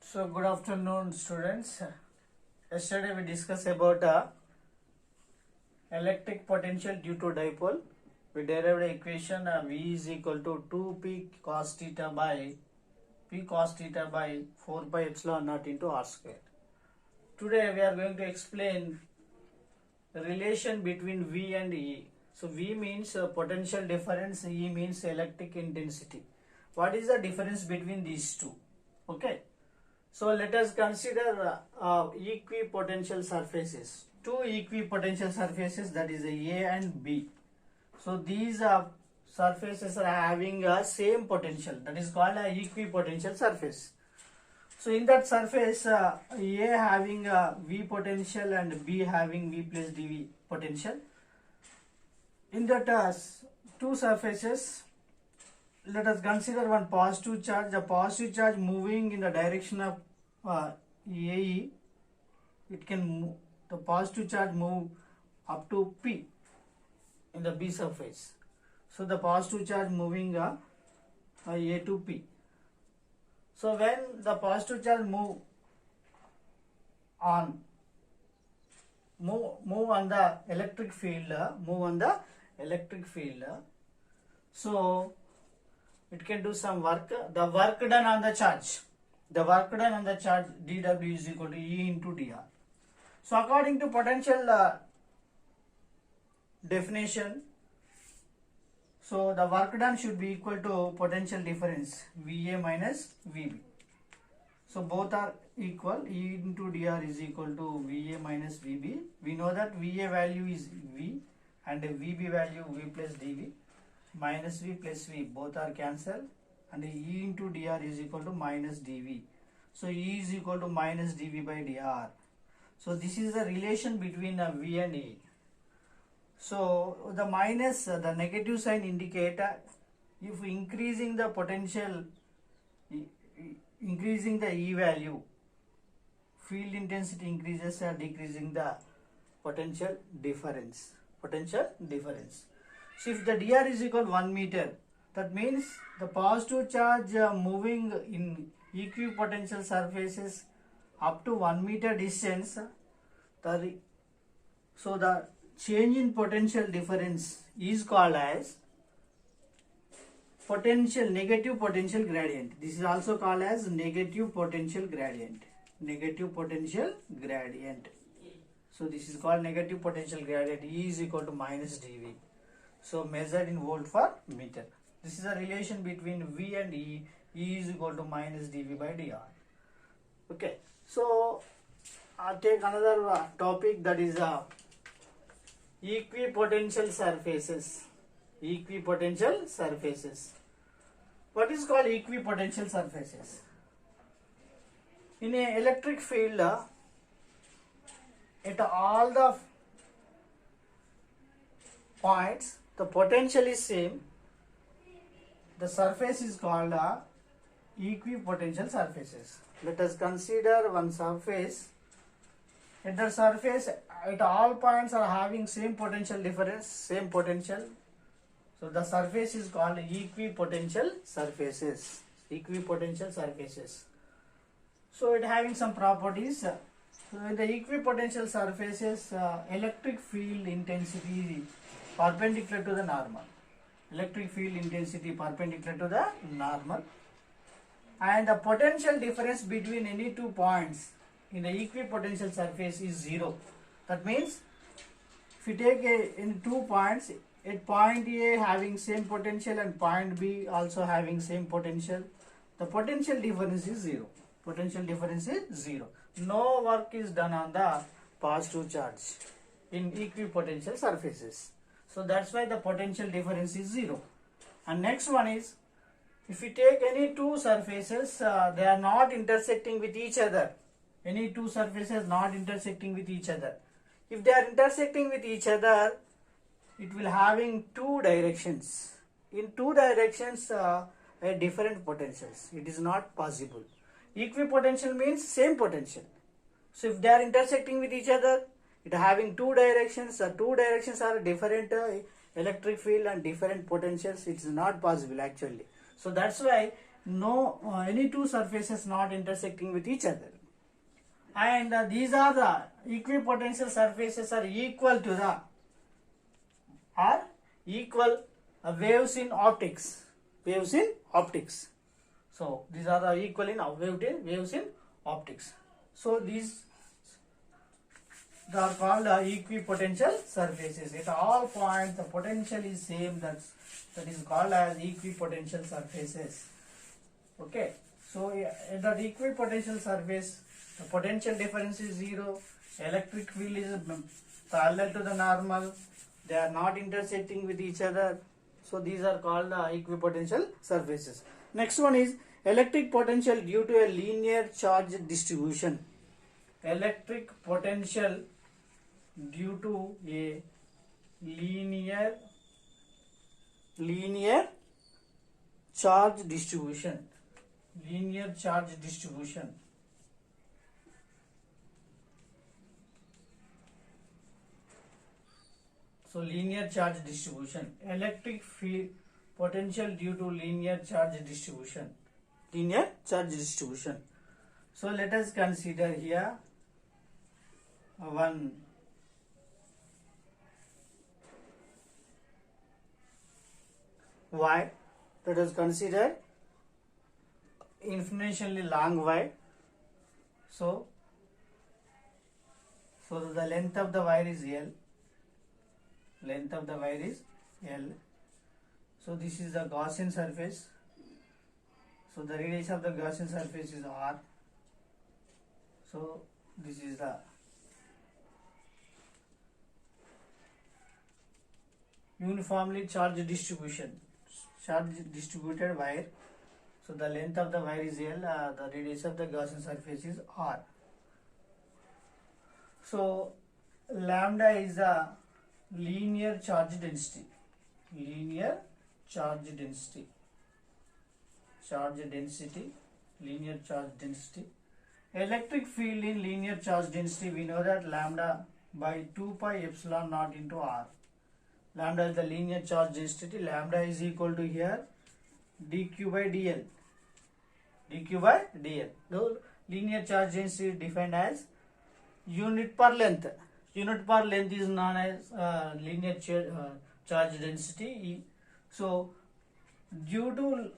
So good afternoon, students. Yesterday we discussed about electric potential due to dipole. We derived the equation V is equal to 2p cos theta by p cos theta by 4 pi epsilon naught into r square. Today we are going to explain the relation between V and E. So V means potential difference, E means electric intensity. What is the difference between these two? Okay. So let us consider equipotential surfaces. Two equipotential surfaces, that is A and B. So these surfaces are having a same potential, that is called a equipotential surface. So in that surface, A having a V potential and B having V plus dV potential. In that two surfaces, let us consider one positive charge. The positive charge moving in the direction of AE, it can move, the positive charge move up to P in the B surface. So the positive charge moving A to P. So when the positive charge move on the electric field, so it can do some work. The work done on the charge, dW is equal to E into dr. So according to potential definition, so the work done should be equal to potential difference VA minus VB. So both are equal. E into dr is equal to VA minus VB. We know that VA value is V and VB value V plus dV. Minus V plus V, both are cancelled, and E into dr is equal to minus dV. So E is equal to minus dV by dr. So this is the relation between V and E. So the minus, the negative sign indicate if increasing the potential, increasing the E value, field intensity increases or decreasing the potential difference. So if the dr is equal to 1 meter, that means the positive charge moving in equipotential surfaces up to 1 meter distance, so the change in potential difference is called as negative potential gradient. This is also called as negative potential gradient. So this is called negative potential gradient. E is equal to minus dV. So measured in volt per meter. This is a relation between V and E. E is equal to minus dV by dr. Okay. So I'll take another topic, that is equipotential surfaces. What is called equipotential surfaces? In an electric field, at all the points, the potential is same. The surface is called equipotential surfaces. Let us consider one surface. At the surface, at all points are having same potential difference, same potential. So the surface is called equipotential surfaces. So it having some properties. So in the equipotential surfaces, electric field intensity perpendicular to the normal. And the potential difference between any 2 points in the equipotential surface is 0. That means if you take in 2 points, at point A having same potential and point B also having same potential, the potential difference is 0. No work is done on the positive charge in equipotential surfaces. So that's why the potential difference is 0. And next one is, if you take any two surfaces, they are not intersecting with each other. If they are intersecting with each other, it will having two directions. In two directions, different potentials. It is not possible. Equipotential means same potential. So if they are intersecting with each other, it having two directions. Two directions are different electric field and different potentials. It is not possible actually. So that's why no any two surfaces not intersecting with each other, and these are the equipotential surfaces are equal to the waves in optics. So these are the equal in waves in optics. So these are called equipotential surfaces. At all points the potential is same, that is called as equipotential surfaces. Okay, so at that equipotential surface the potential difference is zero, electric field is parallel to the normal, they are not intersecting with each other. So these are called equipotential surfaces. Next one is electric potential due to a linear charge distribution. Electric potential due to a linear charge distribution. So linear charge distribution, electric field potential due to linear charge distribution. So let us consider here one wire. Let us consider infinitely long wire. So the length of the wire is L. So this is the Gaussian surface. So the radius of the Gaussian surface is R. So this is the uniformly charged distributed wire. So the length of the wire is L, the radius of the Gaussian surface is R. So lambda is the linear charge density. Electric field in linear charge density, we know that lambda by 2 pi epsilon naught into R. Lambda is the linear charge density. Lambda is equal to here dq by dl. The linear charge density is defined as unit per length. Unit per length is known as linear charge density. So due to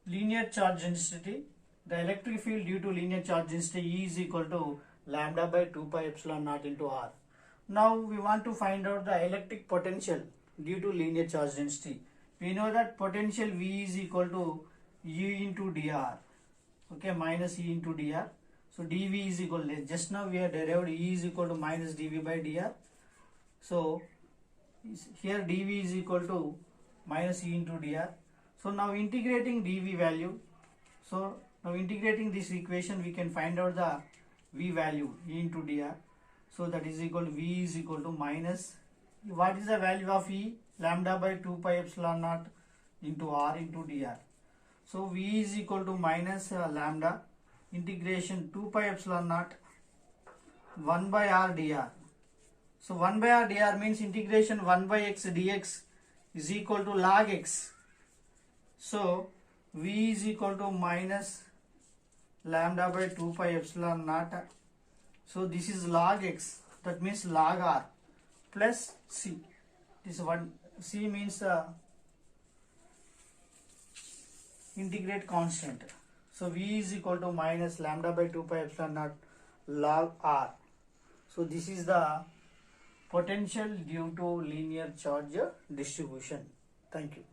linear charge density, the electric field due to linear charge density E is equal to lambda by 2 pi epsilon naught into R. Now we want to find out the electric potential due to linear charge density. We know that potential V is equal to E into dr. Okay, minus E into dr. So dV is equal to, just now we have derived E is equal to minus dV by dr. So here dV is equal to minus E into dr. So now integrating dV value. So now integrating this equation, we can find out the V value, E into dr. So that is equal to V is equal to minus, what is the value of E? Lambda by 2 pi epsilon naught into R into dr. So V is equal to minus lambda integration 2 pi epsilon naught 1 by R dr. So 1 by R dr means integration 1 by x dx is equal to log x. So V is equal to minus lambda by 2 pi epsilon naught. So this is log x, that means log R plus C. This one C means integrate constant. So V is equal to minus lambda by 2 pi epsilon naught log R. So this is the potential due to linear charge distribution. Thank you.